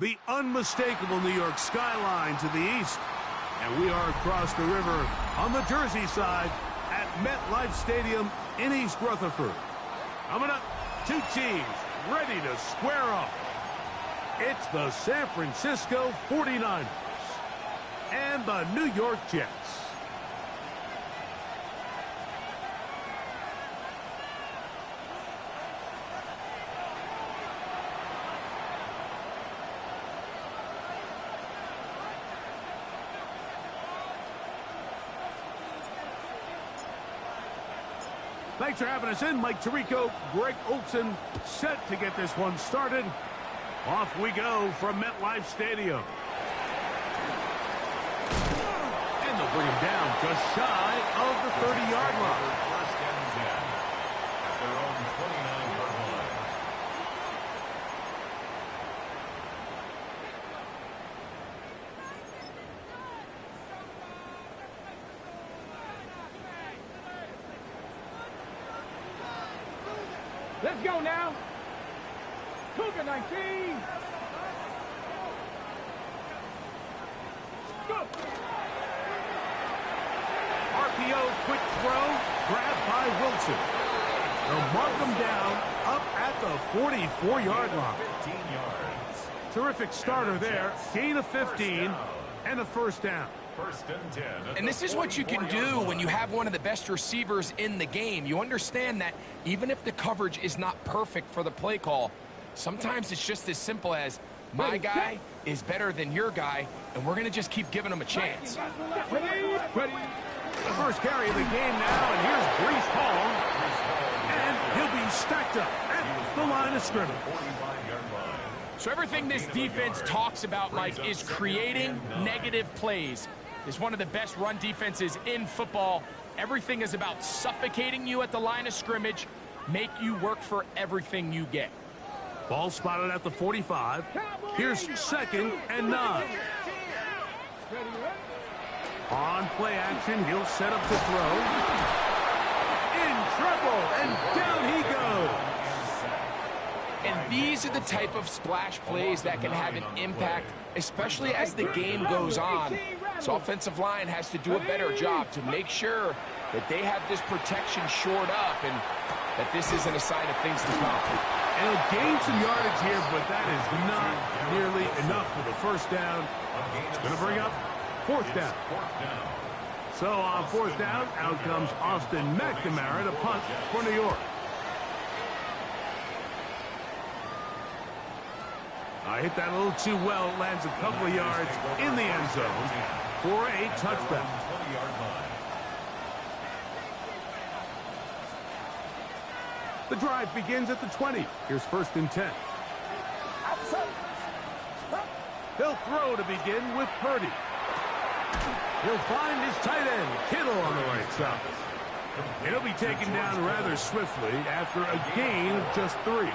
the unmistakable New York skyline to the east. And we are across the river on the Jersey side at MetLife Stadium in East Rutherford. Coming up, two teams ready to square off. It's the San Francisco 49ers and the New York Jets. Thanks for having us in. Mike Tirico, Greg Olson, set to get this one started. Off we go from MetLife Stadium. And they'll bring him down just shy of the 30-yard line. First and 10 at their own 29-yard line. Let's go now. Cougar 19. Go. RPO, quick throw, grabbed by Wilson. They'll mark him down up at the 44-yard line. 15 yards. Terrific starter there. Gain of 15 and a first down. First and 10. And this is what you can do when you have one of the best receivers in the game. You understand that even if the coverage is not perfect for the play call, sometimes it's just as simple as my guy is better than your guy, and we're going to just keep giving him a chance. Ready. The first carry of the game now, and here's Breece Hall. And he'll be stacked up at the line of scrimmage. 45-yard line. So everything this defense talks about, Mike, is creating negative plays. It's one of the best run defenses in football. Everything is about suffocating you at the line of scrimmage, make you work for everything you get. Ball spotted at the 45. Here's second and 9. On play action, he'll set up to throw. In trouble, and down he goes. And these are the type of splash plays that can have an impact, especially as the game goes on. So offensive line has to do a better job to make sure that they have this protection shored up and that this isn't a sign of things to come. And he'll gain some yardage here, but that is not nearly enough for the first down. It's going to bring up fourth down. So on fourth down, out comes Austin McNamara to punt for New York. I hit that a little too well. Lands a couple of yards in the end zone for a touchdown. The drive begins at the 20. Here's first and 10. He'll throw to begin with Purdy. He'll find his tight end, Kittle, on the right side. He'll be taken down rather swiftly after a gain of just 3.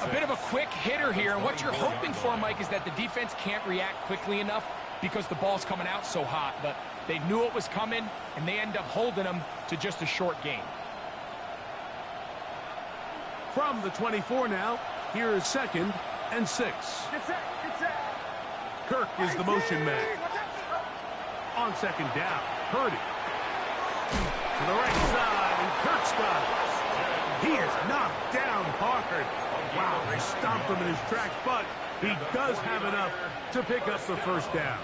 A bit of a quick hitter here, and what you're hoping for, Mike, is that the defense can't react quickly enough because the ball's coming out so hot, but they knew it was coming, and they end up holding them to just a short gain. From the 24 now, here is second and 6. Kirk is the motion man. On second down, Purdy. To the right side, and Kirk's got it. He is knocked down hard. Wow, they stomped him in his tracks, but he does have enough to pick up the first down.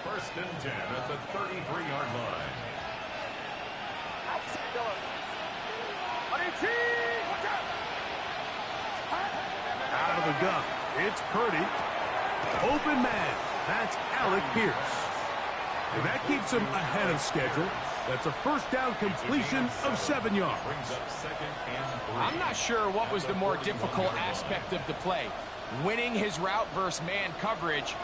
First and 10 at the 33-yard line. Out of the gun, it's Purdy. Open man, that's Alec Pierce. And that keeps him ahead of schedule. That's a first down completion of 7 yards. Brings up second and 3. I'm not sure what was the more difficult aspect of the play, winning his route versus man coverage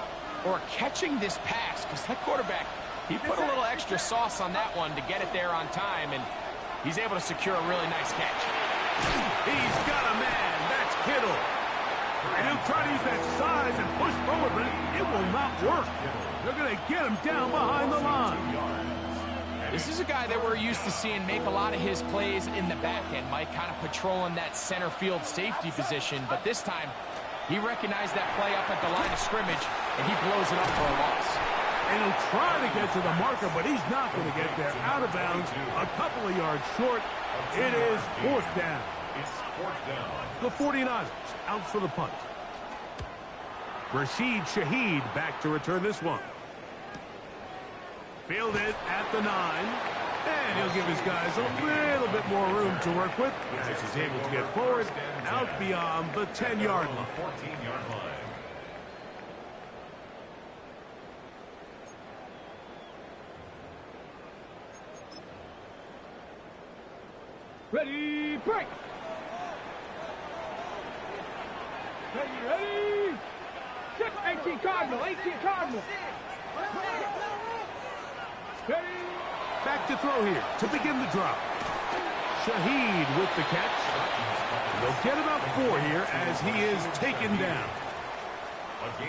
or catching this pass, because that quarterback, he put a little extra sauce on that one to get it there on time, and he's able to secure a really nice catch. He's got a man, that's Kittle. And he'll try to use that size and push forward, but it will not work. They're going to get him down behind the line. This is a guy that we're used to seeing make a lot of his plays in the back end, Mike, kind of patrolling that center field safety position. But this time, He recognized that play up at the line of scrimmage, and he blows it up for a loss. And he'll try to get to the marker, but he's not going to get there. Out of bounds, a couple of yards short. It is fourth down. It's fourth down. The 49ers out for the punt. Rashid Shaheed back to return this one. Fielded at the 9. And he'll give his guys a little bit more room to work with as he's able to get forward out beyond the 10-yard line. 14-yard line. Ready, break! Ready! 18 Cardinal, 18 Cardinal! Ready! Back to throw here to begin the drop. Shaheed with the catch. They'll get about 4 here as he is taken down.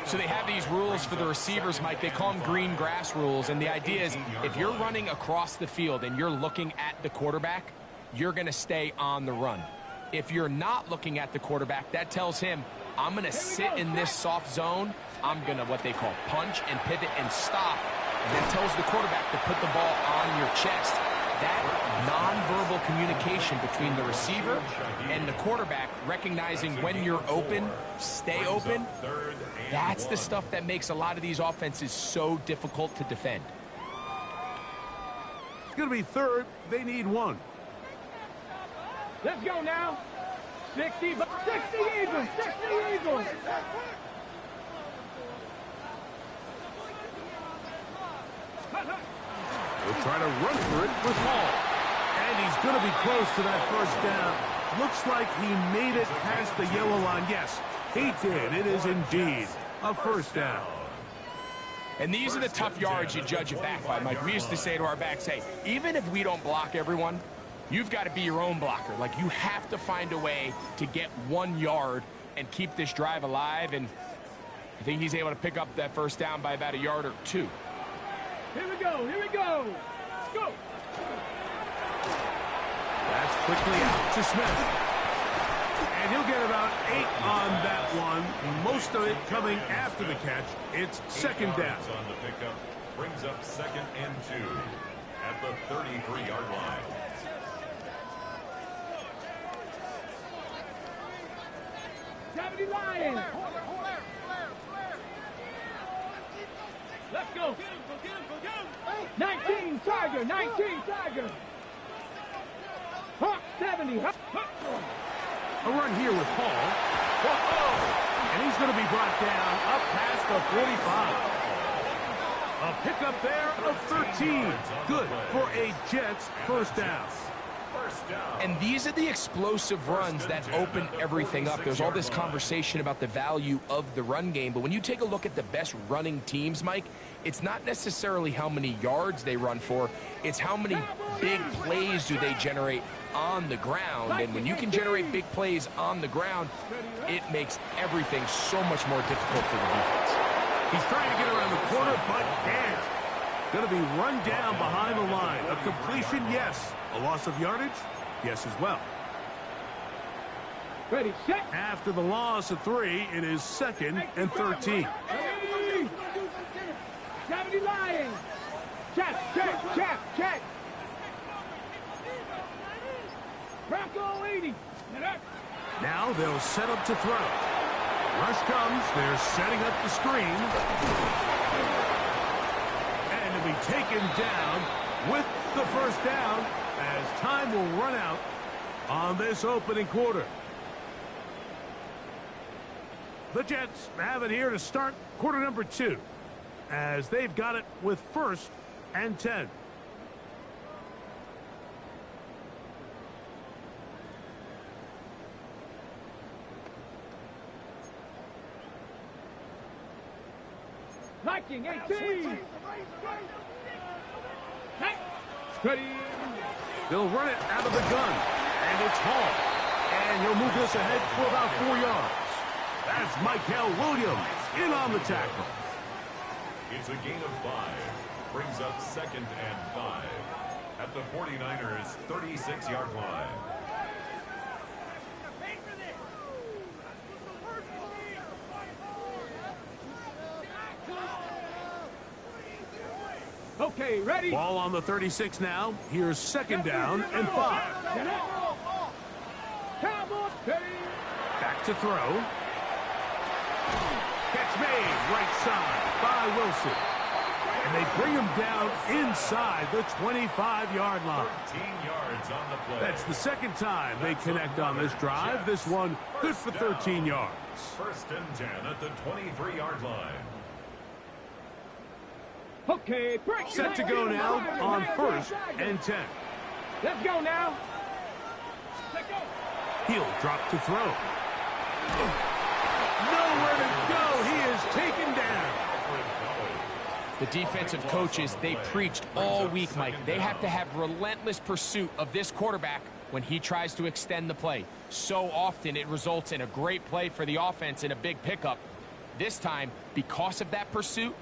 So they have these rules for the receivers, Mike. They call them green grass rules, and the idea is if you're running across the field and you're looking at the quarterback, you're going to stay on the run. If you're not looking at the quarterback, that tells him, I'm going to sit in this soft zone. I'm going to what they call punch and pivot and stop. And that tells the quarterback to put the ball on your chest. That nonverbal communication between the receiver and the quarterback, recognizing when you're open, stay open, that's the stuff that makes a lot of these offenses so difficult to defend. It's going to be third. They need 1. Let's go now. 60 Eagles, 60 Eagles. They'll try to run for it with Hall. And he's going to be close to that first down. Looks like he made it past the yellow line. Yes, he did. It is indeed a first down. And these are the tough yards you judge a back by, Mike. We used to say to our backs, hey, even if we don't block everyone, you've got to be your own blocker. Like, you have to find a way to get 1 yard and keep this drive alive. And I think he's able to pick up that first down by about 1 yard or 2. Here we go. Let's go. That's quickly out to Smith. And he'll get about 8 on that one. Most of it coming after the catch. It's second down. On the pickup brings up 2nd and 2 at the 33-yard line. Gravity Lions. Let's go. 19 Tiger. Hawk 70. A run here with Hall. And he's going to be brought down up past the 45. A pickup there of 13. Good for a Jets first down. And these are the explosive runs that open everything up. There's all this conversation about the value of the run game, but when you take a look at the best running teams, Mike, it's not necessarily how many yards they run for, it's how many big plays do they generate on the ground. And when you can generate big plays on the ground, it makes everything so much more difficult for the defense. He's trying to get around the corner, but can't. Going to be run down behind the line. A completion, yes. A loss of yardage, yes as well. Ready, set. After the loss of 3, it is 2nd and 13. Gravity Lions. Check. Bronco 80. Now they'll set up to throw. Rush comes. They're setting up the screen. And to be taken down with the first down as time will run out on this opening quarter. The Jets have it here to start quarter number 2 as they've got it with 1st and 10. Viking 18. Steady. They'll run it out of the gun, and it's Hall. And he'll move this ahead for about 4 yards. That's Michael Williams in on the tackle. It's a gain of 5. Brings up 2nd and 5 at the 49ers' 36-yard line. Okay, ready? Ball on the 36 now. Here's second down and 5. Back to throw. Catch made right side by Wilson. And they bring him down inside the 25-yard line. 13 yards on the play. That's the second time they connect on this drive. This one good for 13 yards. First and 10 at the 23-yard line. Okay, break. Set to go now on first and 10. Let's go now. Let's go. He'll drop to throw. Nowhere to go. He is taken down. The defensive coaches, they preached all week, Mike. They have to have relentless pursuit of this quarterback when he tries to extend the play. So often it results in a great play for the offense and a big pickup. This time, because of that pursuit,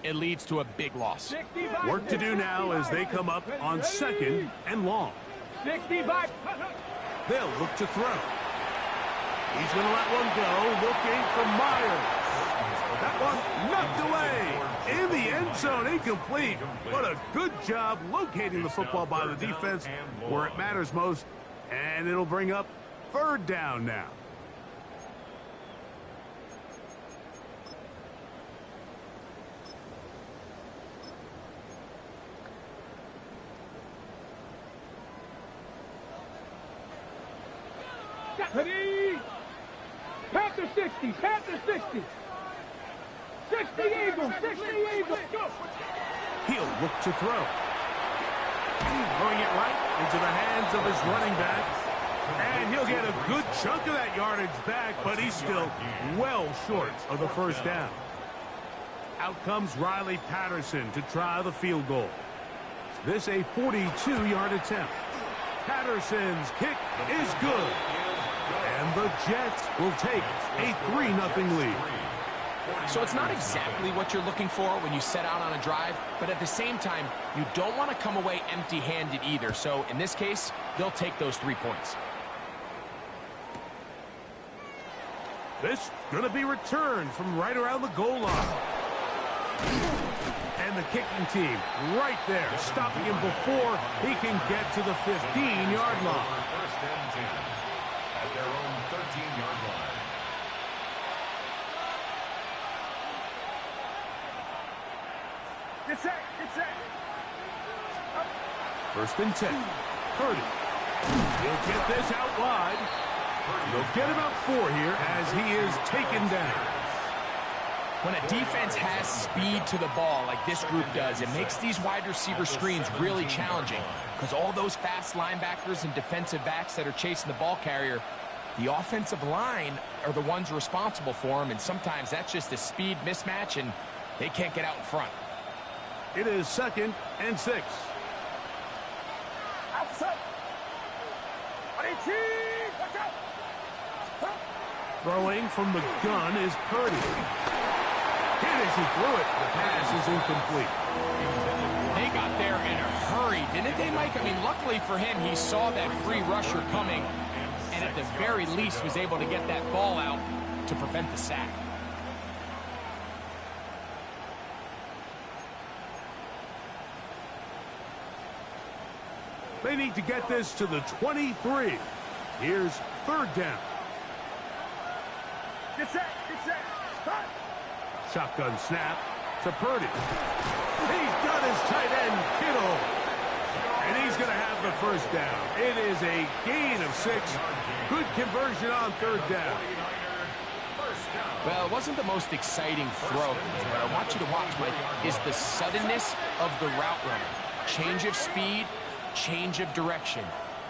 it leads to a big loss. Work to do now as they come up on second and long. 65. They'll look to throw. He's going to let one go, looking for Myers. That one knocked away. In the end zone, incomplete. What a good job locating the football by the defense where it matters most. And it'll bring up third down now. Ready? Panther 60, Panther 60. 60 Eagles, 60 Eagles. Go. He'll look to throw. Throwing it right into the hands of his running back. And he'll get a good chunk of that yardage back, but he's still well short of the first down. Out comes Riley Patterson to try the field goal. This a 42-yard attempt. Patterson's kick is good. And the Jets will take a 3-0 lead. So it's not exactly what you're looking for when you set out on a drive, but at the same time, you don't want to come away empty-handed either. So in this case, they'll take those 3 points. This going to be returned from right around the goal line. And the kicking team right there, stopping him before he can get to the 15-yard line. First and 10 at their own 13-yard line. Get set, get set. First and 10. Purdy. He'll get this out wide. They'll get about 4 here as he is taken down. When a defense has speed to the ball like this group does, it makes these wide receiver screens really challenging because all those fast linebackers and defensive backs that are chasing the ball carrier, the offensive line are the ones responsible for them, and sometimes that's just a speed mismatch, and they can't get out in front. It is second and 6. Outside. 22. Watch out. Throwing from the gun is Purdy. Hit as he threw it. The pass is incomplete. They got there in a hurry, didn't they, Mike? I mean, luckily for him, he saw that free rusher coming, and at the very least was able to get that ball out to prevent the sack. They need to get this to the 23. Here's third down. Get set, get set. Start. Shotgun snap to Purdy. He's got his tight end, Kittle. And he's going to have the first down. It is a gain of 6. Good conversion on third down. Well, it wasn't the most exciting throw. What I want you to watch, Mike, is the suddenness of the route runner. Change of speed, change of direction.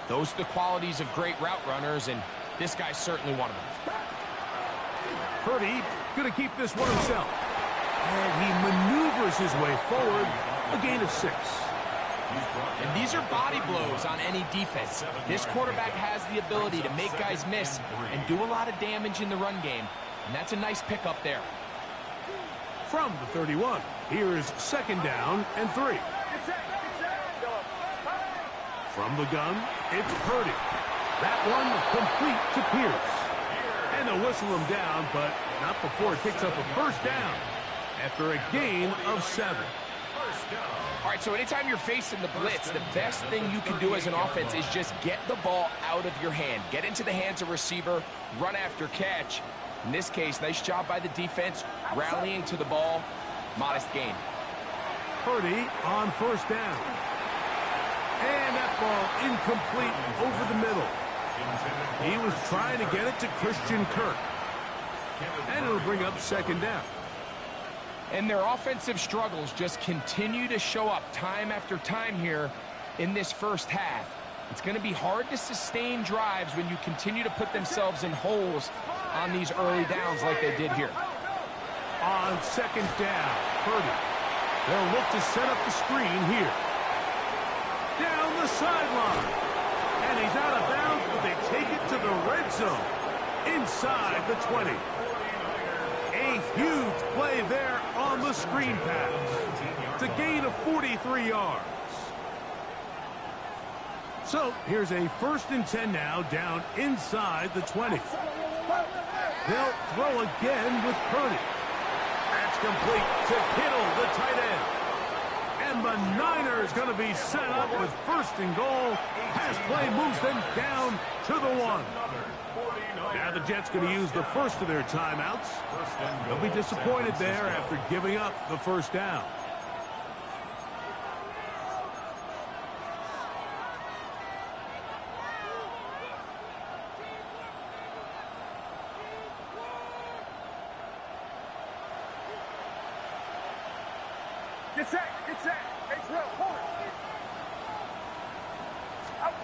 Those are the qualities of great route runners, and this guy's certainly one of them. Purdy going to keep this one himself. And he maneuvers his way forward. A gain of 6. And these are body blows on any defense. This quarterback has the ability to make guys miss and do a lot of damage in the run game. And that's a nice pickup there. From the 31, here's second down and 3. From the gun, it's Purdy. That one complete to Pierce. And they'll whistle him down, but not before it picks up a first down after a gain of 7. First down. All right, so anytime you're facing the blitz, the best thing you can do as an offense is just get the ball out of your hand. Get into the hands of receiver, run after catch. In this case, nice job by the defense, rallying to the ball. Modest gain. Purdy on first down. And that ball incomplete over the middle. He was trying to get it to Christian Kirk. And it'll bring up second down. And their offensive struggles just continue to show up time after time here in this first half. It's going to be hard to sustain drives when you continue to put themselves in holes on these early downs like they did here. On second down, Purdy. They'll look to set up the screen here. Down the sideline. And he's out of bounds, but they take it to the red zone. Inside the 20. A huge play there on the screen pass. It's a gain of 43 yards. So here's a 1st and 10 now, down inside the 20. They'll throw again with Purdy. That's complete to Kittle, the tight end. And the Niners going to be set up with 1st and goal. Pass play moves them down to the 1. Now the Jets going to use the first of their timeouts. They'll be disappointed there after giving up the first down. Get set, Imfl, hold it. Out.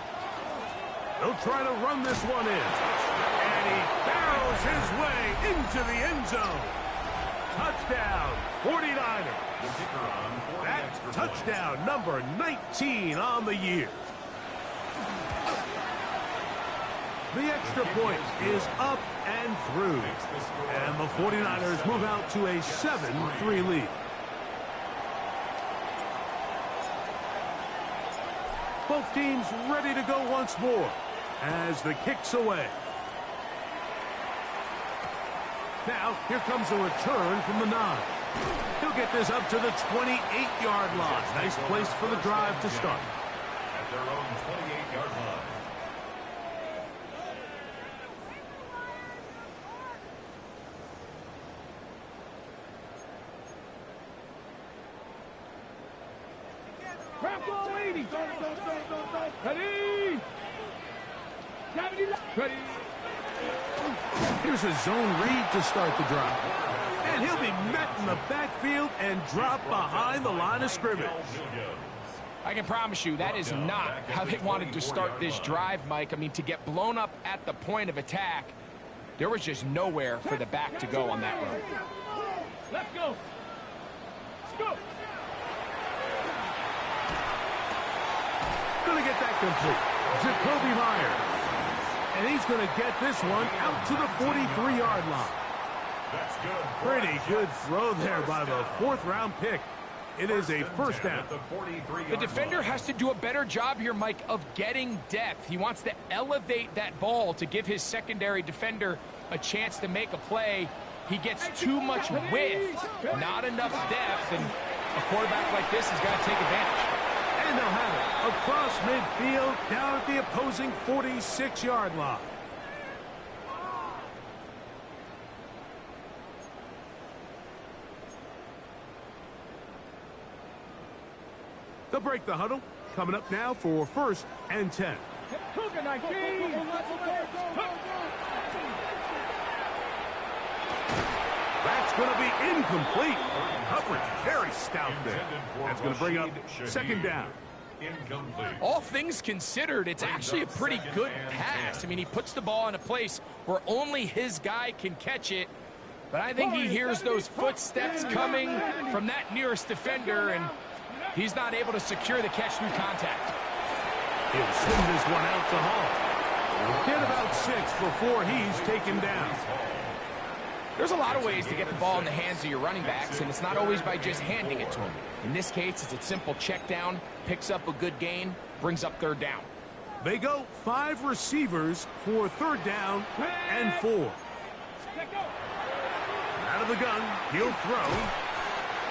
They'll try to run this one in. And he barrels his way into the end zone. Touchdown, 49ers. That's touchdown number 19 on the year. The extra point is up and through. And the 49ers move out to a 7-3 lead. Both teams ready to go once more as the kick's away. Now, here comes a return from the 9. He'll get this up to the 28-yard line. Nice place for the drive to start. At their own 28-yard line. Crap ball, lady. Ready. Ready. Here's a zone read to start the drive. And he'll be met in the backfield and dropped behind the line of scrimmage. I can promise you that is not how they wanted to start this drive, Mike. I mean, to get blown up at the point of attack, there was just nowhere for the back to go on that run. Let's go. Let's go. Going to get that complete. Jacoby Myers. And he's going to get this one out to the 43-yard line. That's good. Pretty good throw there by the 4th-round pick. It is a first down. The defender has to do a better job here, Mike, of getting depth. He wants to elevate that ball to give his secondary defender a chance to make a play. He gets too much width, not enough depth, and a quarterback like this has got to take advantage. And they'll have it across midfield down at the opposing 46-yard line. They'll break the huddle. Coming up now for 1st and 10. Cougar 19. That's going to be incomplete. Coverage very stout there. That's going to bring up second down. Incomplete. All things considered, it's actually a pretty good pass. I mean, he puts the ball in a place where only his guy can catch it. But I think he hears those footsteps coming from that nearest defender, and he's not able to secure the catch through contact. He'll send this one out to Hall. Get about 6 before he's taken down. There's a lot of ways to get the ball in the hands of your running backs, and it's not always by just handing it to them. In this case, it's a simple check down, picks up a good gain, brings up 3rd down. They go 5 receivers for 3rd down and 4. Out of the gun, he'll throw.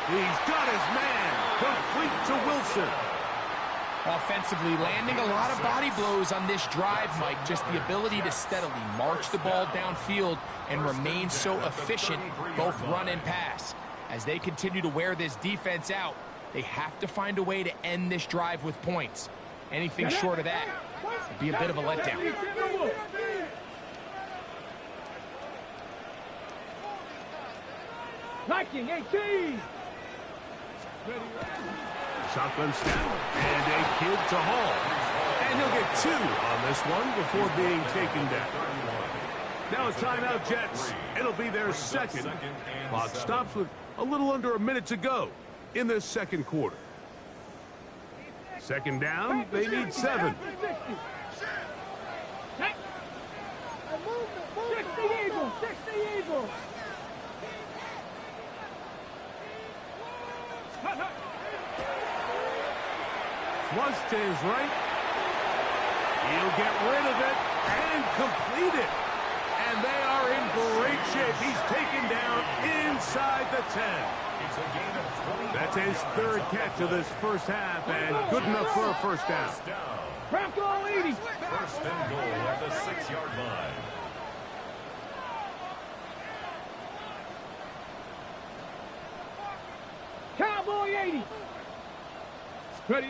He's got his man. Complete to Wilson. Offensively, landing a lot of body blows on this drive, Mike. Just the ability to steadily march the ball downfield and remain so efficient, both run and pass. As they continue to wear this defense out, they have to find a way to end this drive with points. Anything short of that would be a bit of a letdown. Liking 18. Shotgun snap and a kid to Hall. And he'll get 2 on this one before being taken down. Now a timeout, Jets. It'll be their second. Clock stops with a little under a minute to go in this second quarter. Second down, they need 7. 60 Eagles, 60 Eagles. Flush to his right. He'll get rid of it and complete it. And they are in great shape. He's taken down inside the 10. That's his 3rd catch of this first half, and good enough for a first down. Bronco 80. First and goal at the 6-yard line. Cowboy 80. Ready.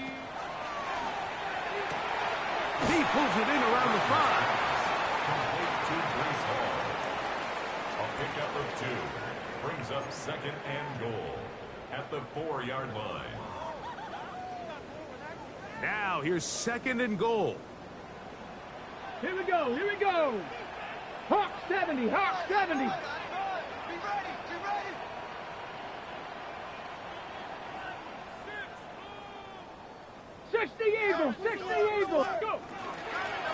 He pulls it in around the 5. Complete to Brees Hall. A pickup of 2. Brings up second and goal at the 4-yard line. Now here's second and goal. Here we go, here we go. Hawk 70, Hawk 70. Be ready, be ready. 60 Eagles, 60 Eagles. Go.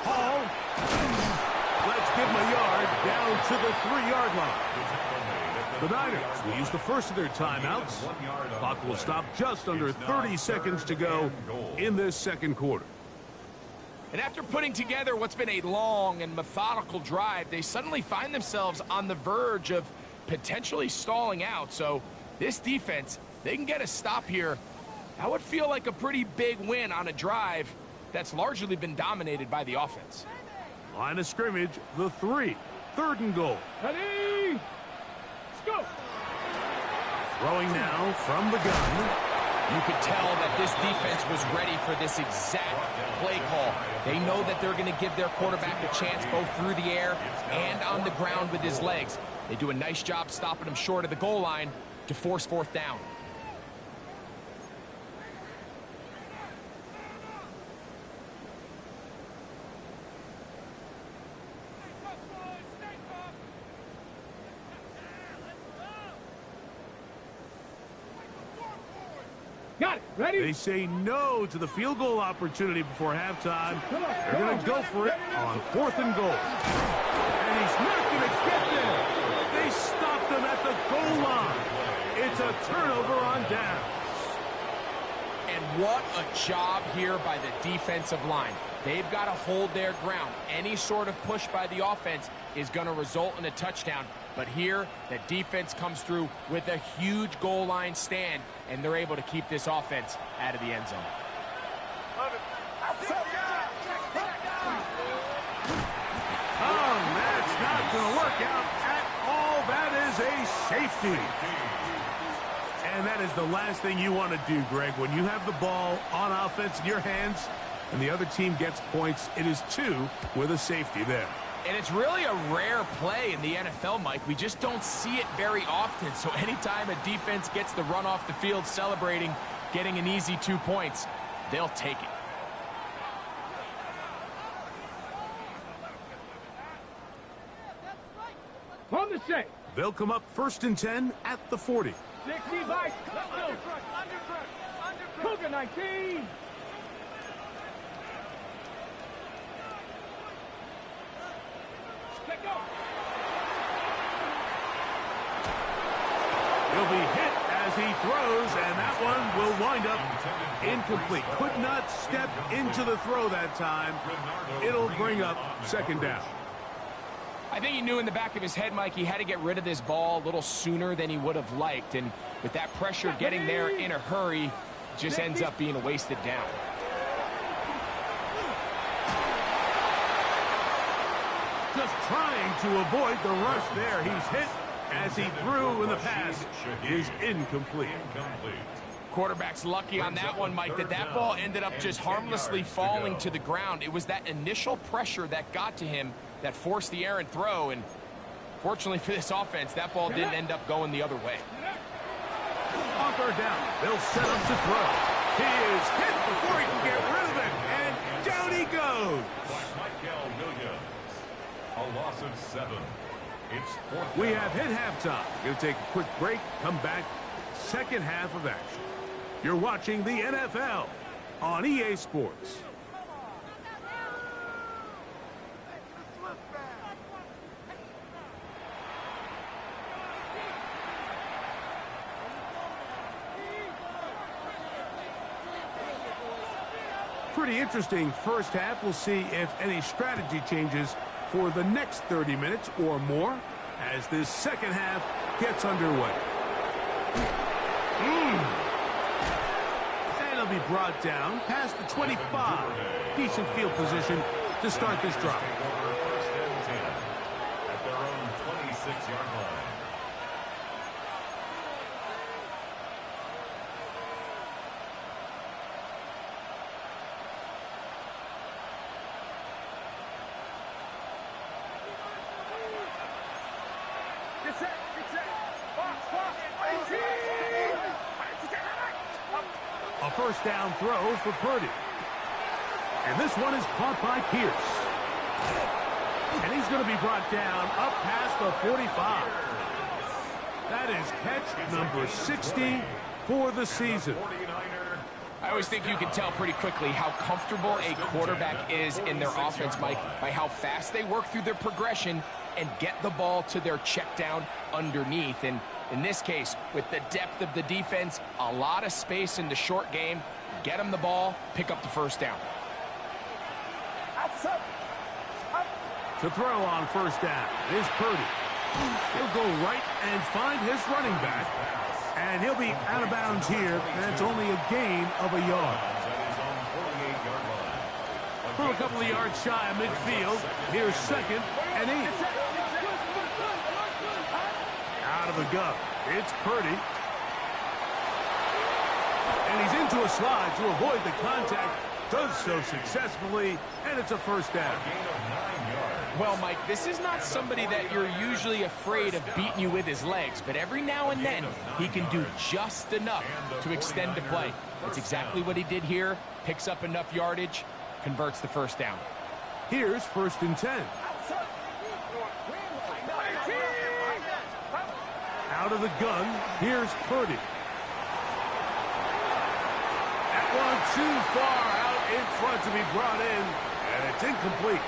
Hall. Let's give him a yard down to the 3-yard line. The Niners will use the first of their timeouts. Clock will stop just under 30 seconds to go in this second quarter. And after putting together what's been a long and methodical drive, they suddenly find themselves on the verge of potentially stalling out. So this defense, they can get a stop here. That would feel like a pretty big win on a drive that's largely been dominated by the offense. Line of scrimmage, the 3. 3rd and goal. Ready. Let's go. Throwing now from the gun. You could tell that this defense was ready for this exact play call. They know that they're going to give their quarterback a chance both through the air and on the ground with his legs. They do a nice job stopping him short of the goal line to force 4th down. Got it. Ready. They say no to the field goal opportunity before halftime. They're going to go for it on 4th and goal. And he's not going to get there. They stopped him at the goal line. It's a turnover on downs. And what a job here by the defensive line. They've got to hold their ground. Any sort of push by the offense is going to result in a touchdown. But here, the defense comes through with a huge goal line stand, and they're able to keep this offense out of the end zone. Oh, that's not going to work out at all. That is a safety. And that is the last thing you want to do, Greg. When you have the ball on offense in your hands and the other team gets points, it is 2 with a safety there. And it's really a rare play in the NFL, Mike. We just don't see it very often. So anytime a defense gets the run off the field celebrating, getting an easy 2 points, they'll take it. On the set. They'll come up 1st and 10 at the 40. 60 by. Cougar 19. He'll be hit as he throws, and that one will wind up incomplete. Could not step into the throw that time. It'll bring up 2nd down. I think he knew in the back of his head, Mike, he had to get rid of this ball a little sooner than he would have liked. And with that pressure getting there in a hurry, just ends up being a wasted down. Just trying to avoid the rush there. He's hit as he threw, and the pass is incomplete. Quarterback's lucky on that one, Mike, that ball ended up just harmlessly falling to the ground. It was that initial pressure that got to him that forced the errant throw, and fortunately for this offense, that ball didn't end up going the other way. On third down, they'll set up to throw. He is hit before he can get rid of it, and down he goes. A loss of 7. It's fourth We down. have hit halftime. Going to take a quick break, come back, second half of action. You're watching the NFL on EA Sports. Pretty interesting first half. We'll see if any strategy changes for the next 30 minutes or more as this second half gets underway. And he'll be brought down past the 25. Decent field position to start this drive. First and 10 at their own 26-yard line. A first down throw for Purdy. And this one is caught by Pierce. And he's going to be brought down up past the 45. That is catch number 60 for the season. I always think you can tell pretty quickly how comfortable a quarterback is in their offense, Mike, by how fast they work through their progression and get the ball to their check down underneath. And in this case, with the depth of the defense, a lot of space in the short game, get them the ball, pick up the first down. To throw on first down is Purdy. He'll go right and find his running back. And he'll be out of bounds here. That's only a gain of a yard. From a couple of yards shy of midfield, here's second and 8. Out of the gun, it's Purdy. And he's into a slide to avoid the contact. Does so successfully, and it's a first down. Well, Mike, this is not somebody that you're usually afraid of beating you with his legs, but every now and then he can do just enough to extend the play. That's exactly what he did here. Picks up enough yardage, converts the first down. Here's first and 10. Out of the gun, here's Purdy. That one too far out in front to be brought in, and it's incomplete.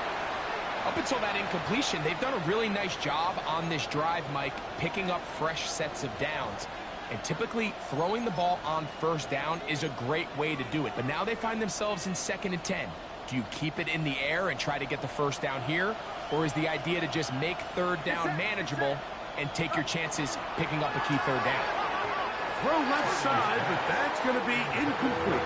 Up until that incompletion, they've done a really nice job on this drive, Mike, picking up fresh sets of downs. And typically, throwing the ball on first down is a great way to do it. But now they find themselves in second and 10. Do you keep it in the air and try to get the first down here? Or is the idea to just make third down manageable and take your chances picking up a key third down? Throw left side, but that's going to be incomplete.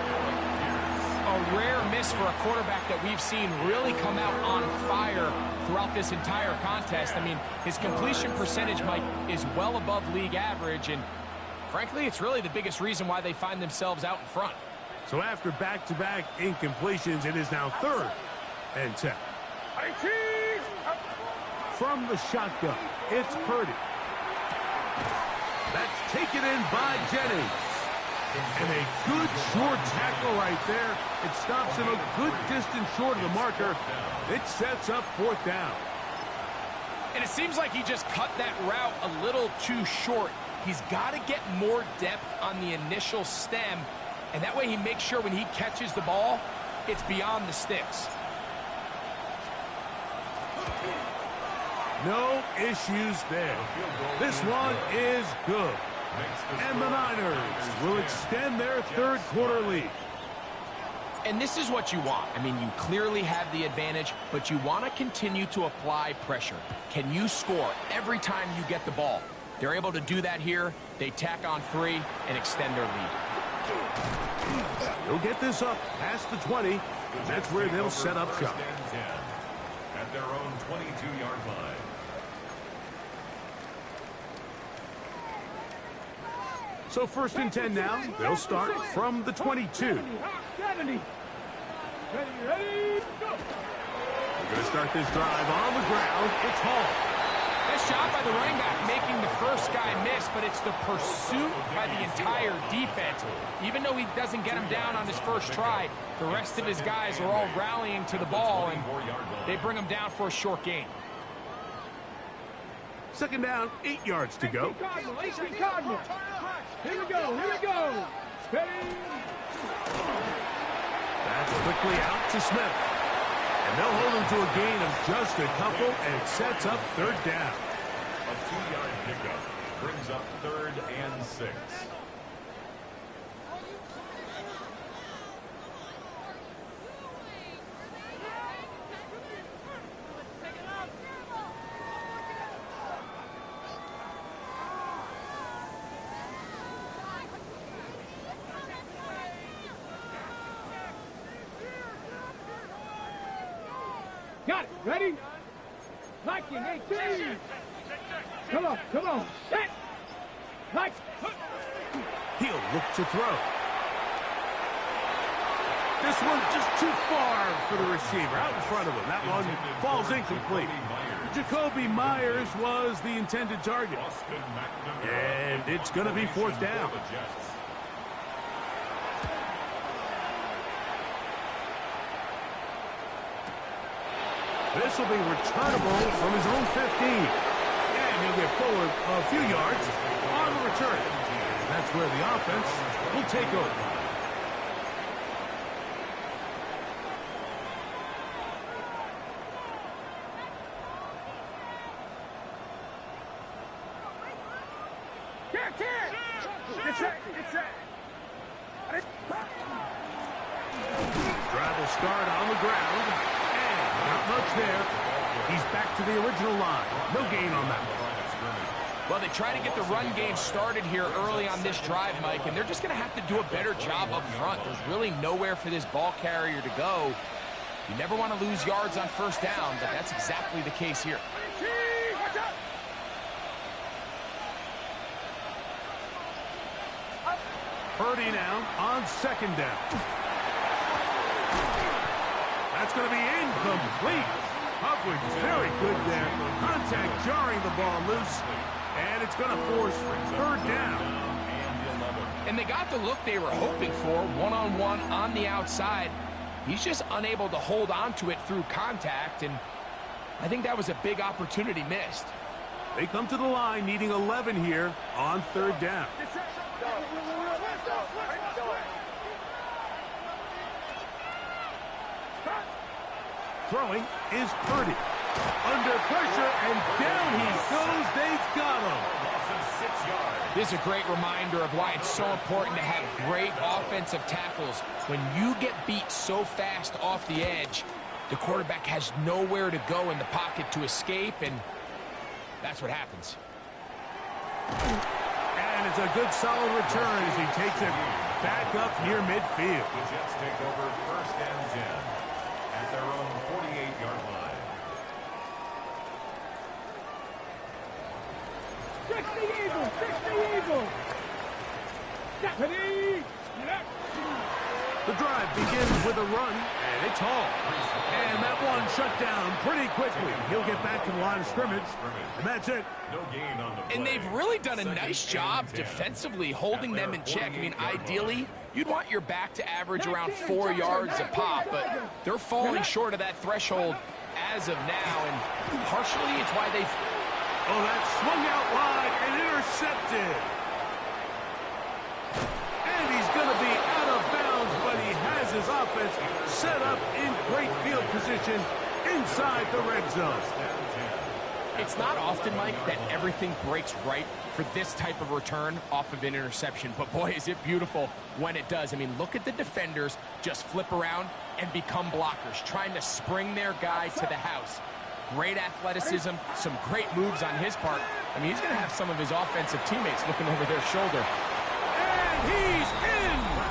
A rare miss for a quarterback that we've seen really come out on fire throughout this entire contest. I mean, his completion percentage, Mike, is well above league average, and frankly, it's really the biggest reason why they find themselves out in front. So after back-to-back incompletions, it is now third and 10. From the shotgun, it's Purdy. That's taken in by Jennings. And a good short tackle right there. It stops him a good distance short of the marker. It sets up fourth down. And it seems like he just cut that route a little too short. He's got to get more depth on the initial stem, and that way he makes sure when he catches the ball, it's beyond the sticks. No issues there. This one is good. And the Niners will extend their third quarter lead. And this is what you want. I mean, you clearly have the advantage, but you want to continue to apply pressure. Can you score every time you get the ball? They're able to do that here. They tack on 3 and extend their lead. He'll get this up past the 20. That's where they'll set up shop. At their own 22-yard line. So 1st and 10 now. They'll start from the 22. 70. Ready, ready, go. We're going to start this drive on the ground. It's Hall. Nice job by the running back making the first guy miss, but it's the pursuit by the entire defense. Even though he doesn't get him down on his first try, the rest of his guys are all rallying to the ball, and they bring him down for a short gain. 2nd down, 8 yards to go. 18 Cardinal. Here we go, here we go. Ready. That's quickly out to Smith. And they'll hold him to a gain of just a couple, and it sets up 3rd down. A 2-yard pickup brings up 3rd and 6. Got it. Ready? Viking 18. Come on, come on. Set. Viking. He'll look to throw. This one just too far for the receiver. Out in front of him. That one falls incomplete. Jacoby Myers was the intended target. And it's going to be 4th down. This will be returnable from his own 15. And he'll get forward a few yards on the return. And that's where the offense will take over. Drive will start on the ground. Not much there. He's back to the original line. No gain on that one. Well, they try to get the run game started here early on this drive, Mike, and they're just going to have to do a better job up front. There's really nowhere for this ball carrier to go. You never want to lose yards on 1st down, but that's exactly the case here. Purdy now on 2nd down. That's going to be incomplete. Coverage very good there. Contact jarring the ball loose. And it's going to force 3rd down. And they got the look they were hoping for, one-on-one on the outside. He's just unable to hold on to it through contact, and I think that was a big opportunity missed. They come to the line needing 11 here on 3rd down. Throwing is Purdy. Under pressure, and down he goes. They've got him. This is a great reminder of why it's so important to have great offensive tackles. When you get beat so fast off the edge, the quarterback has nowhere to go in the pocket to escape, and that's what happens. And it's a good solid return as he takes it back up near midfield. The Jets take over 1st and 10 at their own 48-yard line. 60 Eagles, 60 Eagles. Ready? The drive begins with a run, and it's Hall. And that one shut down pretty quickly. He'll get back to the line of scrimmage, and that's it. No gain on the play. And they've really done a nice job defensively holding them in check. I mean, ideally, you'd want your back to average around 4 yards a pop, but they're falling short of that threshold as of now, and partially it's why they've... Oh, that swung out wide and intercepted. And he's going to be out of bounds, but he has his offense set up in great field position inside the red zone. It's not often, Mike, that everything breaks right for this type of return off of an interception, but boy, is it beautiful when it does. I mean, look at the defenders just flip around and become blockers, trying to spring their guy to the house. Great athleticism, some great moves on his part. I mean, he's going to have some of his offensive teammates looking over their shoulder. And he's in!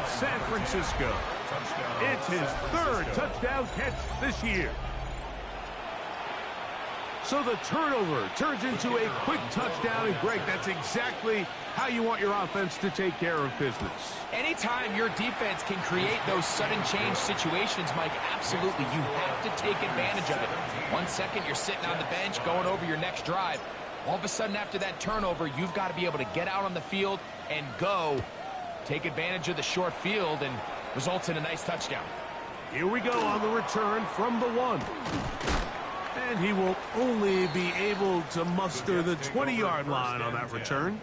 San Francisco. It's his third touchdown catch this year. So the turnover turns into a quick touchdown, and Greg, that's exactly how you want your offense to take care of business. Anytime your defense can create those sudden change situations, Mike, absolutely, you have to take advantage of it. 1 second, you're sitting on the bench going over your next drive. All of a sudden, after that turnover, you've got to be able to get out on the field and go. Take advantage of the short field and results in a nice touchdown. Here we go on the return from the 1. And he will only be able to muster the 20-yard line on that return.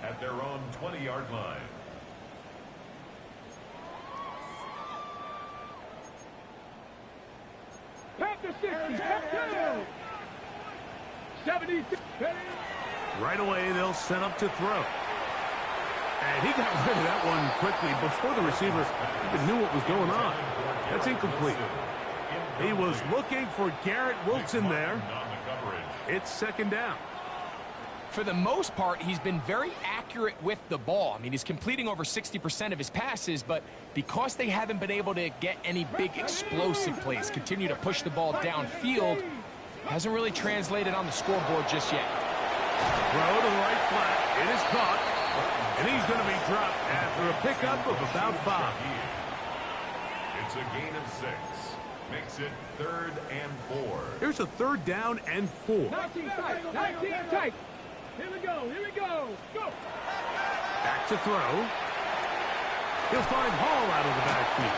At their own 20-yard line. Back to 60, back to 76. Right away, they'll set up to throw. And he got rid of that one quickly before the receiver even knew what was going on. That's incomplete. He was looking for Garrett Wilson there. It's second down. For the most part, he's been very accurate with the ball. I mean, he's completing over 60% of his passes, but because they haven't been able to get any big explosive plays, continue to push the ball downfield, hasn't really translated on the scoreboard just yet. Throw to the right flat. It is caught. And he's going to be dropped after a pickup of about 5. It's a gain of 6. Makes it 3rd and 4. Here's a 3rd down and 4. 19 tight, 19 tight. Here we go, here we go. Go. Back to throw. He'll find Hall out of the backfield.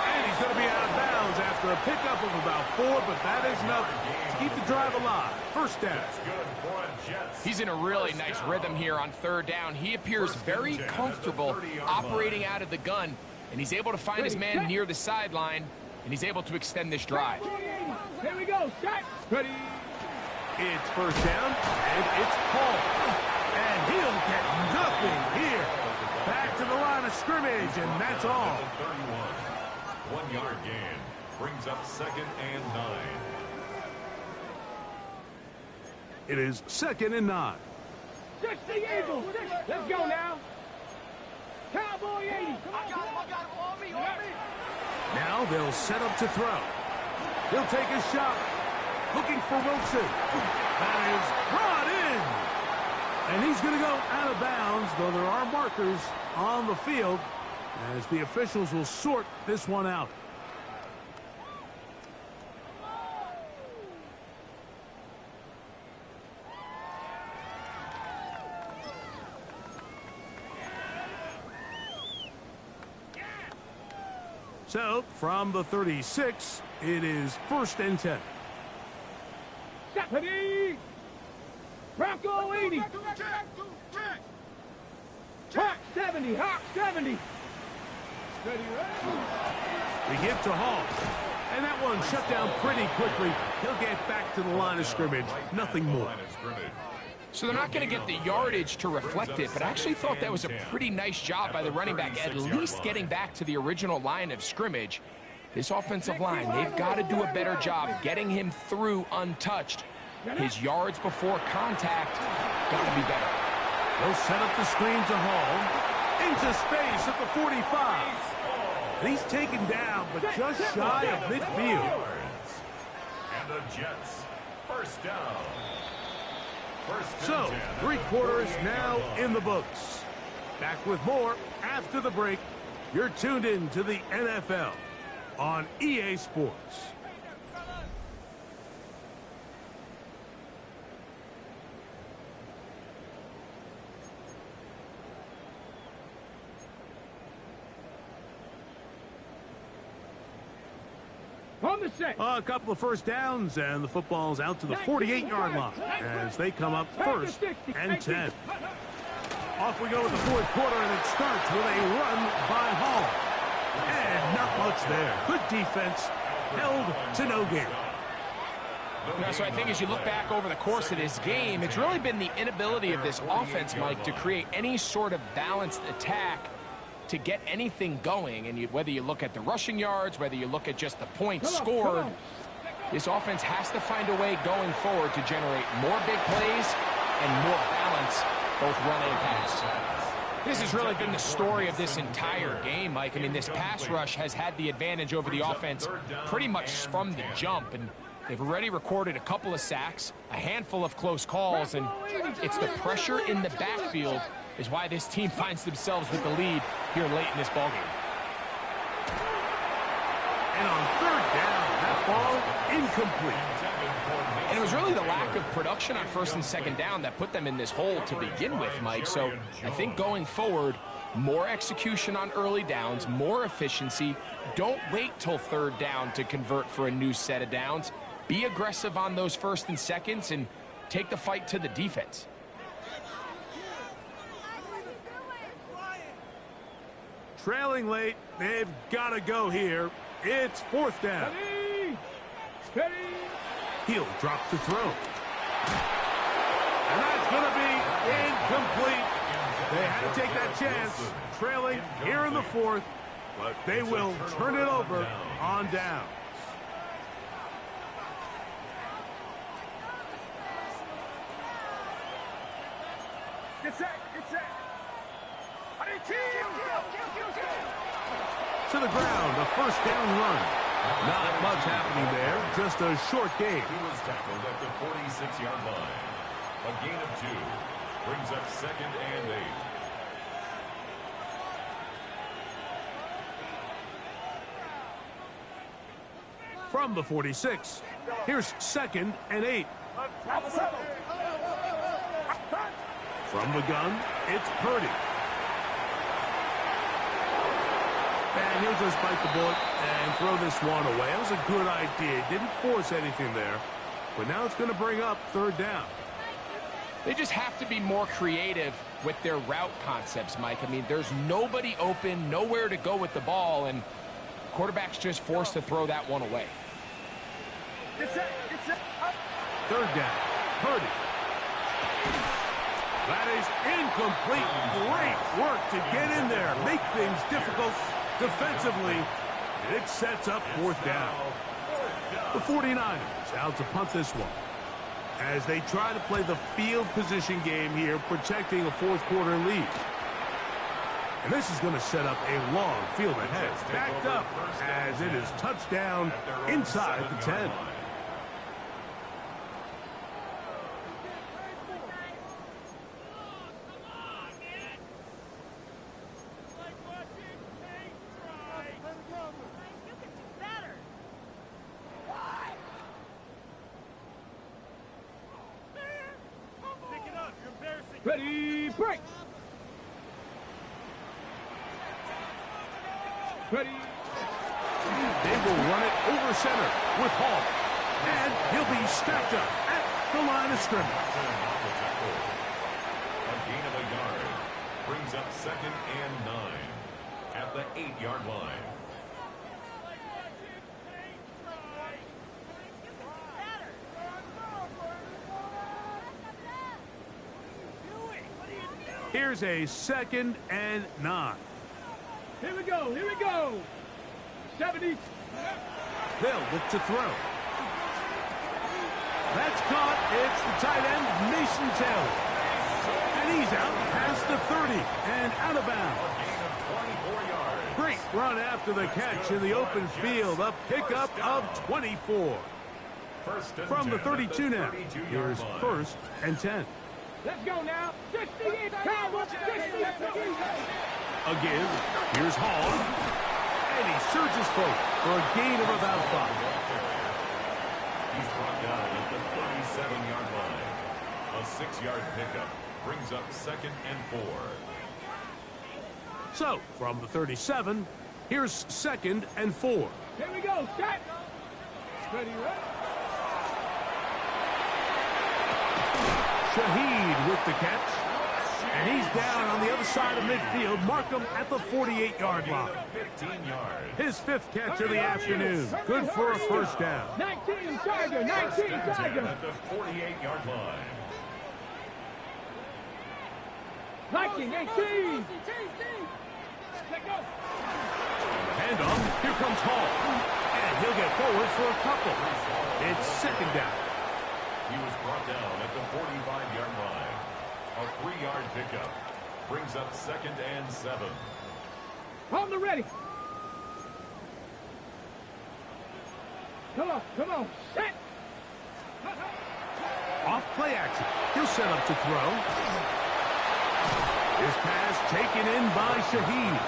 And he's going to be out of bounds after a pickup of about 4, but that is enough to keep the drive alive. First down. He's in a really nice rhythm here on 3rd down. He appears very comfortable operating out of the gun, and he's able to find his man near the sideline, and he's able to extend this drive. Here we go, set, ready. It's first down, and it's Hall. And he'll get nothing here. Back to the line of scrimmage, and that's all. 31. 1-yard gain. Brings up 2nd and 9. It is 2nd and 9. 60 Eagles. Let's go now. Cowboy 80. I got him. On me. Now they'll set up to throw. He'll take a shot. Looking for Wilson. That is brought in. And he's going to go out of bounds, though there are markers on the field as the officials will sort this one out. So, from the 36, it is 1st and 10. Stephanie! Bronco 80! Hawk 70! Hawk 70! Steady, right? We give to Hall. And that one shut down pretty quickly. He'll get back to the line of scrimmage. Nothing more. So they're not going to get the yardage to reflect it, but I actually thought that was a pretty nice job by the running back, at least getting back to the original line of scrimmage. This offensive line, they've got to do a better job getting him through untouched. His yards before contact got to be better. They'll set up the screen to Hall. Into space at the 45. And he's taken down, but just shy of midfield. And the Jets, first down. So, 3 quarters now in the books. Back with more after the break. You're tuned in to the NFL on EA Sports. On the set. A couple of first downs, and the football's out to the 48-yard line as they come up 1st and 10. Off we go with the 4th quarter, and it starts with a run by Hall. And not much there. Good defense, held to no gain. So I think as you look back over the course of this game, it's really been the inability of this offense, Mike, to create any sort of balanced attack to get anything going. And whether you look at the rushing yards, whether you look at just the points scored, this offense has to find a way going forward to generate more big plays and more balance, both run and pass. This has really been the story of this entire game, Mike. I mean, this pass rush has had the advantage over the offense pretty much from the jump, and they've already recorded a couple of sacks, a handful of close calls, and it's the pressure in the backfield is why this team finds themselves with the lead here late in this ballgame. And on third down, that ball incomplete. And it was really the lack of production on first and second down that put them in this hole to begin with, Mike. So I think going forward, more execution on early downs, more efficiency. Don't wait till third down to convert for a new set of downs. Be aggressive on those first and seconds and take the fight to the defense. Trailing late, they've got to go here. It's fourth down. Steady. He'll drop to throw. And that's going to be incomplete. They had to take that chance, trailing here in the fourth, but they will turn it over on down. Get set. To the ground, a first down run. Not much happening there, just a short game. He was tackled at the 46-yard line. A gain of 2 brings up 2nd and 8. From the 46, here's 2nd and 8. From the gun, it's Purdy. And he'll just bite the bullet and throw this one away. That was a good idea. Didn't force anything there. But now it's going to bring up third down. They just have to be more creative with their route concepts, Mike. I mean, there's nobody open, nowhere to go with the ball, and quarterback's just forced to throw that one away. Third down, Purdy. That is incomplete. Great work to get in there. Make things difficult defensively. And it sets up fourth down. The 49ers out to punt this one, as they try to play the field position game here, protecting a fourth quarter lead. And this is going to set up a long field ahead. Backed up as it is touchdown inside the 10. Ready, break. Ready. They will run it over center with Hall. And he'll be stacked up at the line of scrimmage. A gain of a yard brings up 2nd and 9 at the 8-yard line. Here's a 2nd and 9. Here we go. 70. They'll look to throw. That's caught. It's the tight end, Mason Taylor. And he's out past the 30 and out of bounds. Great run after the catch in the open field. A pickup of 24. From the 32 now. Here's 1st and 10. Let's go now. 60. Again, here's Hall. And he surges forward for a gain of about 5. He's brought down at the 37-yard line. A 6-yard pickup brings up 2nd and 4. So, from the 37, here's 2nd and 4. Here we go. Set. Ready, Shaheed with the catch. And he's down on the other side of midfield. Mark him at the 48-yard line. 15 yards. His 5th catch of the afternoon. Good for a first down. 19 Tiger. 19 Tiger. At the 48-yard line. 19, 18. Let go. Handoff. Here comes Hall. And he'll get forward for a couple. It's 2nd down. He was brought down at the 45-yard line. A 3-yard pickup. Brings up 2nd and 7. On the ready. Come on, set. Off play action. He'll set up to throw. His pass taken in by Shaheed.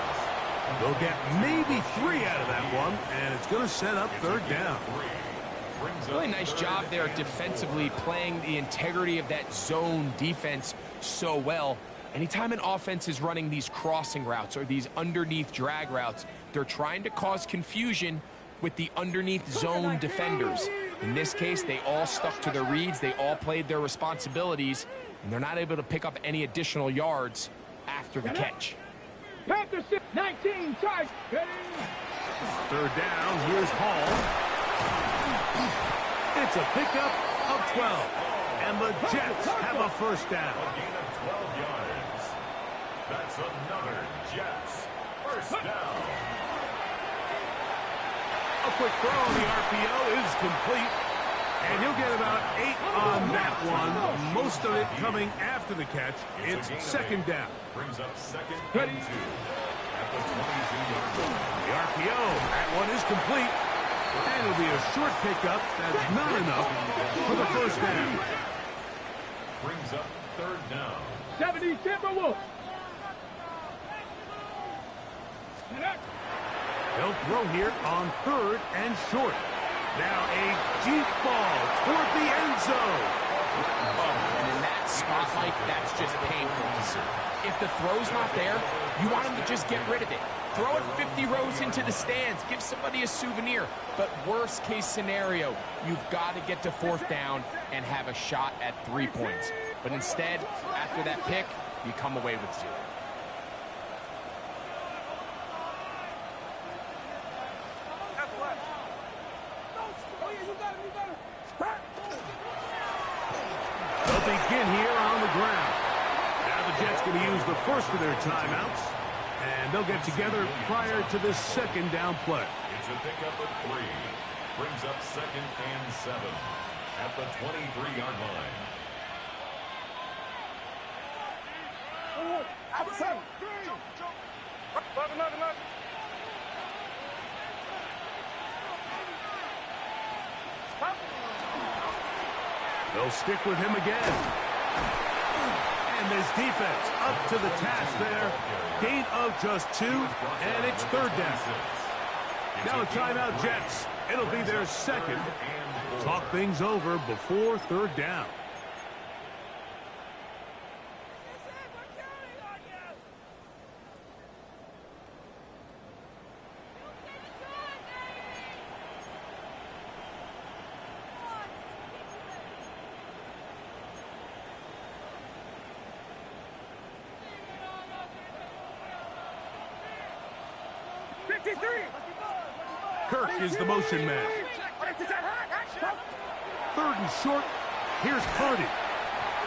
They'll get maybe 3 out of that one, and it's going to set up 3rd down. Really nice job there defensively, playing the integrity of that zone defense so well. Anytime an offense is running these crossing routes or these underneath drag routes, they're trying to cause confusion with the underneath zone defenders. In this case, they all stuck to their reads, they all played their responsibilities, and they're not able to pick up any additional yards after the catch. Panthers 19, charge. 3rd down, here's Hall. It's a pickup of 12, and the Jets have a 1st down. A gain of 12 yards. That's another Jets 1st down. A quick throw on the RPO is complete, and he'll get about 8 on that one. Most of it coming after the catch. It's 2nd down. Brings up 2nd and 2 at the 22-yard line. The RPO, that one is complete, and it'll be a short pickup. That's not enough for the 1st down. Brings up 3rd down. 70 Timberwolves. They'll throw here on 3rd and short. Now a deep ball toward the end zone. And in that spot, Mike, that's just painful to see. If the throw's not there, you want him to just get rid of it. Throw it 50 rows into the stands. Give somebody a souvenir. But worst case scenario, you've got to get to 4th down and have a shot at 3 points. But instead, after that pick, you come away with 0. They'll begin here on the ground. Now the Jets going to use the first of their timeouts, and they'll get together prior to this 2nd down play. It's a pickup of 3. Brings up 2nd and 7 at the 23-yard line. They'll stick with him again. And this defense up to the task there. Gain of just 2, and it's 3rd down. Now a timeout, Jets. It'll be their 2nd. Talk things over before 3rd down. Kirk is the motion man. 3rd and short. Here's Purdy.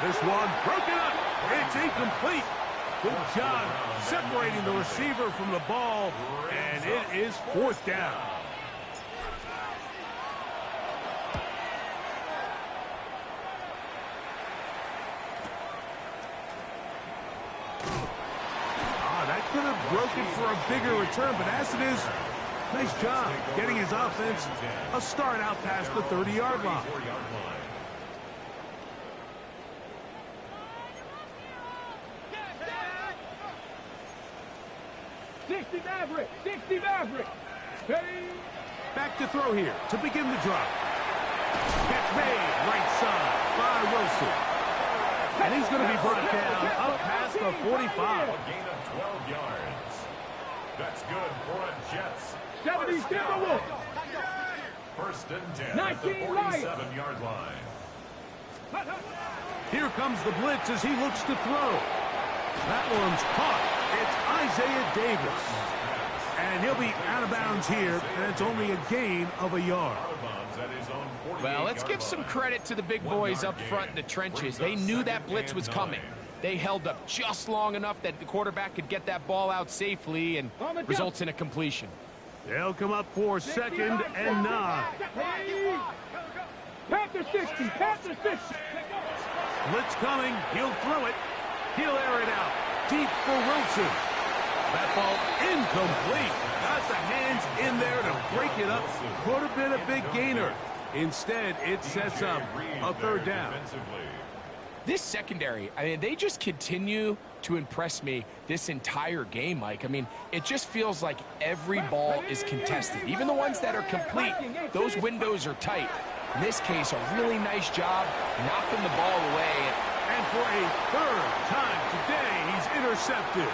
This one broken up. It's incomplete. Good job separating the receiver from the ball, and it is 4th down. That could have broken for a bigger return, but as it is, nice job getting his offense a start out past the 30-yard line. 60 Maverick. Back to throw here to begin the drive. Catch made right side by Wilson. And he's going to be brought down up past the 45. A gain of 12 yards. That's good for a Jets. 70 Timberwolves. 1st and 10 at the 47-yard line. Here comes the blitz as he looks to throw. That one's caught. It's Isaiah Davis. And he'll be out of bounds here, and it's only a gain of a yard. Well, let's give some credit to the big boys up front in the trenches. They knew that blitz was coming. They held up just long enough that the quarterback could get that ball out safely and results in a completion. They'll come up for 2nd and 9. Panther 60, Panther 60. Blitz coming. He'll throw it. He'll air it out deep for Wilson. That ball incomplete. Got the hands in there to break it up. Could have been a big gainer. Instead, it sets up a third down. This secondary, I mean, they just continue to impress me this entire game, Mike. I mean, it just feels like every ball is contested. Even the ones that are complete, those windows are tight. In this case, a really nice job knocking the ball away. And for a third time today, he's intercepted.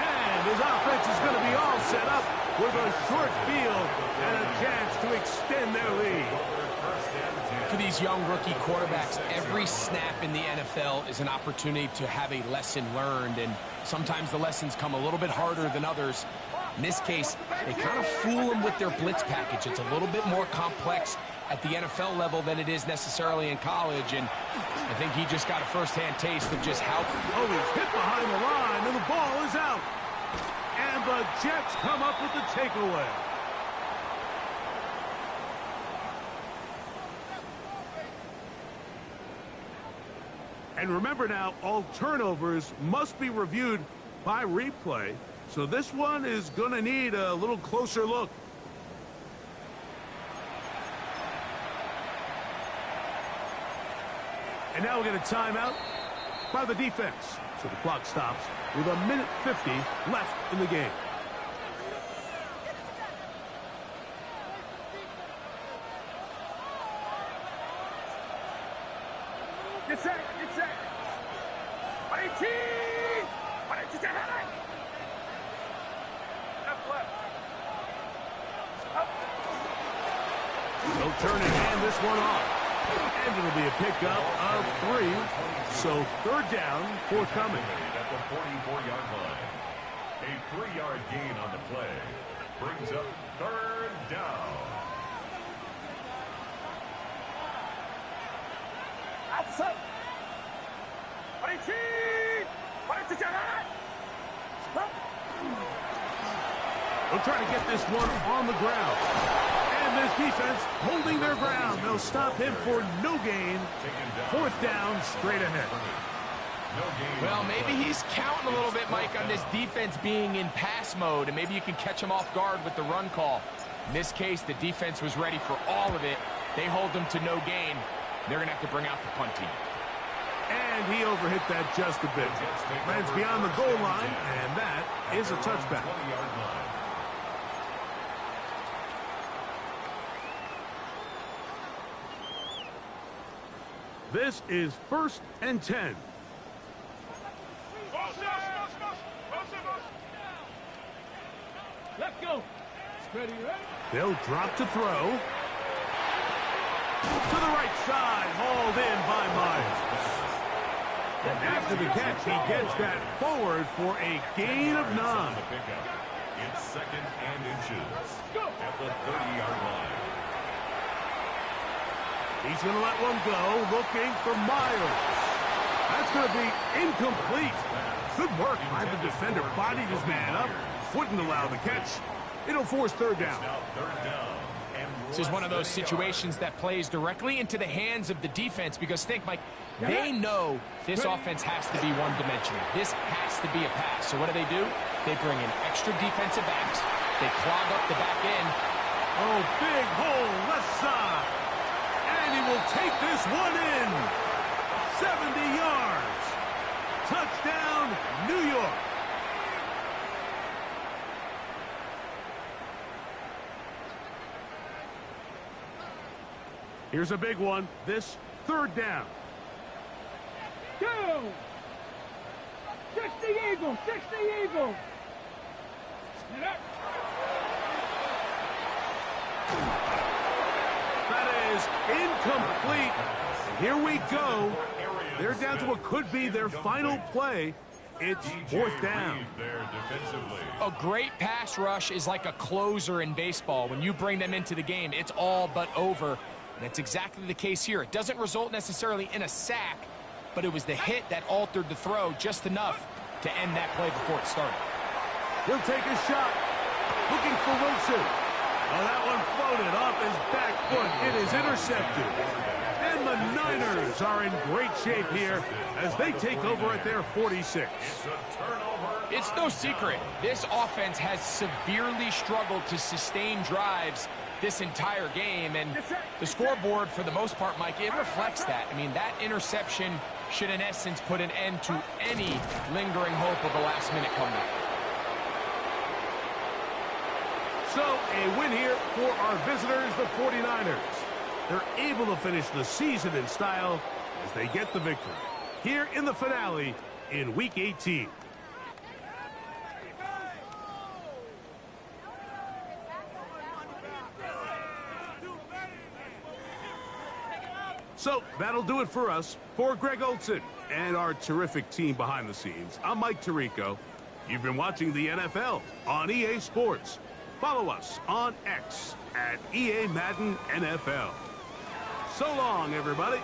And his offense is going to be all set up with a short field and a chance to extend their lead. For these young rookie quarterbacks, every snap in the NFL is an opportunity to have a lesson learned, and sometimes the lessons come a little bit harder than others. In this case, they kind of fool them with their blitz package. It's a little bit more complex at the NFL level than it is necessarily in college, and I think he just got a first-hand taste of just how... Oh, he's hit behind the line, and the ball is out. And the Jets come up with the takeaway. And remember now, all turnovers must be reviewed by replay. So this one is going to need a little closer look. And now we get a timeout by the defense. So the clock stops with 1:50 left in the game. Get set, get set. 18! 18! Left, left. Up. They'll turn and hand this one off. And it'll be a pickup of 3. So third down, forthcoming. At the 44-yard line. A 3-yard gain on the play brings up third down. Outside. 18! 18! They'll try to get this one on the ground. And this defense holding their ground. They'll stop him for no gain. Fourth down, straight ahead. Well, maybe he's counting a little bit, Mike, on this defense being in pass mode, and maybe you can catch him off guard with the run call. In this case, the defense was ready for all of it. They hold them to no gain. They're going to have to bring out the punt team. And he overhit that just a bit. Lands beyond the goal line, and that is a touchback. This is 1st and 10. Let's go. Ready, ready? They'll drop to throw. To the right side, hauled in by Myers. And after the catch, he gets that forward for a gain of 9. It's 2nd and inches at the 30-yard line. He's going to let one go, looking for Myers. That's going to be incomplete. Good work by the defender. Bodied his man up. Wouldn't allow the catch. It'll force third down. This is one of those situations that plays directly into the hands of the defense because think, Mike, they know this offense has to be one-dimensional. This has to be a pass. So what do? They bring in extra defensive backs. They clog up the back end. Oh, big hole left side. And he will take this one in. 70 yards. Touchdown, New York. Here's a big one. This third down. Go! 60 Eagles! 60 Eagles! Get up! That is incomplete. Here we go. They're down to what could be their final play. It's fourth down. A great pass rush is like a closer in baseball. When you bring them into the game, it's all but over. And that's exactly the case here. It doesn't result necessarily in a sack, but it was the hit that altered the throw just enough to end that play before it started. He'll take a shot. Looking for Wilson. Oh, that one floated off his back foot. It is intercepted. And the Niners are in great shape here as they take over at their 46. It's no secret, this offense has severely struggled to sustain drives this entire game, and the scoreboard, for the most part, Mike, it reflects that. I mean, that interception should, in essence, put an end to any lingering hope of a last-minute comeback. So, a win here for our visitors, the 49ers. They're able to finish the season in style as they get the victory here in the finale in Week 18. So, that'll do it for us. For Greg Olson and our terrific team behind the scenes, I'm Mike Tirico. You've been watching the NFL on EA Sports. Follow us on X at EA Madden NFL. So long, everybody.